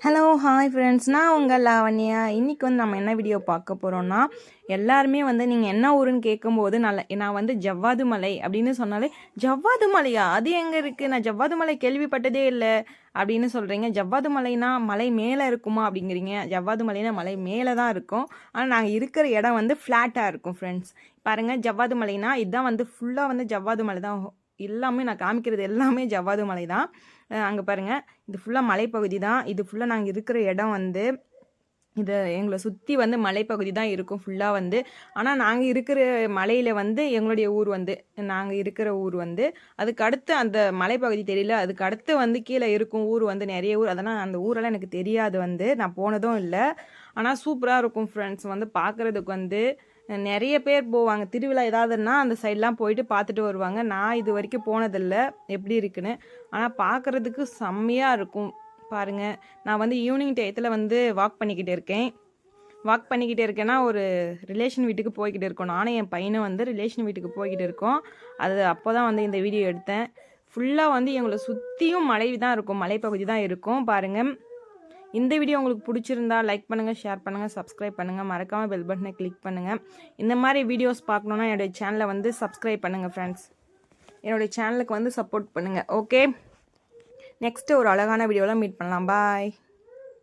Hello hi friends, நான் உங்கள் லாவண்யா. இன்றைக்கி வந்து நம்ம என்ன வீடியோ பார்க்க போகிறோன்னா, எல்லாருமே வந்து நீங்கள் என்ன ஊருன்னு கேட்கும்போது நான் வந்து ஜவ்வாது மலை அப்படின்னு சொன்னாலே, ஜவ்வாது மலையா, அது எங்கே இருக்குது, நான் ஜவ்வாது மலை கேள்விப்பட்டதே இல்லை அப்படின்னு சொல்கிறீங்க. ஜவ்வாது மலைனா மலை மேலே இருக்குமா அப்படிங்கிறீங்க. ஜவ்வாது மலைனா மலை மேலே தான் இருக்கும். ஆனால் நாங்கள் இருக்கிற இடம் வந்து ஃப்ளாட்டாக இருக்கும் ஃப்ரெண்ட்ஸ். பாருங்கள், ஜவ்வாது மலைனா இதுதான் வந்து ஃபுல்லாக வந்து ஜவ்வாது மலை தான். எல்லாமே நான் காமிக்கிறது எல்லாமே ஜவ்வாது மலை தான். அங்கே பாருங்கள், இது ஃபுல்லாக மலைப்பகுதி தான். இது ஃபுல்லாக நாங்கள் இருக்கிற இடம் வந்து இது எங்களை சுற்றி வந்து மலைப்பகுதி தான் இருக்கும் ஃபுல்லாக வந்து. ஆனால் நாங்கள் இருக்கிற மலையில் வந்து எங்களுடைய ஊர் வந்து நாங்கள் இருக்கிற ஊர் வந்து அதுக்கு அடுத்து அந்த மலைப்பகுதி தெரியல. அதுக்கு அடுத்து வந்து கீழே இருக்கும் ஊர் வந்து நிறைய ஊர். அதெல்லாம் அந்த ஊரெல்லாம் எனக்கு தெரியாது வந்து, நான் போனதும் இல்லை. ஆனால் சூப்பராக இருக்கும் ஃப்ரெண்ட்ஸ். வந்து பார்க்குறதுக்கு வந்து நிறைய பேர் போவாங்க. திருவிழா ஏதாவதுன்னா அந்த சைட்லாம் போயிட்டு பார்த்துட்டு வருவாங்க. நான் இது வரைக்கும் போனதில்லை எப்படி இருக்குன்னு. ஆனால் பார்க்குறதுக்கு செம்மையாக இருக்கும். பாருங்கள், நான் வந்து ஈவினிங் டயத்தில் வந்து வாக் பண்ணிக்கிட்டு இருக்கேன்னா ஒரு ரிலேஷன் வீட்டுக்கு போய்கிட்டு இருக்கோம். நானும் என் பையனும் வந்து ரிலேஷன் வீட்டுக்கு போய்கிட்டு இருக்கோம். அது அப்போ தான் வந்து இந்த வீடியோ எடுத்தேன். ஃபுல்லாக வந்து எங்களை சுற்றியும் மலை தான் இருக்கும், மலைப்பகுதி தான் இருக்கும். பாருங்கள், இந்த வீடியோ உங்களுக்கு பிடிச்சிருந்தா லைக் பண்ணுங்கள், ஷேர் பண்ணுங்கள், சப்ஸ்கிரைப் பண்ணுங்கள். மறக்காமல் பெல் பட்டனை கிளிக் பண்ணுங்கள். இந்த மாதிரி வீடியோஸ் பார்க்கணுன்னா என்னுடைய சேனலை வந்து சப்ஸ்கிரைப் பண்ணுங்கள் ஃப்ரெண்ட்ஸ். என்னுடைய சேனலுக்கு வந்து சப்போர்ட் பண்ணுங்கள். ஓகே, நெக்ஸ்ட்டு ஒரு அழகான வீடியோவில் மீட் பண்ணலாம். பாய்.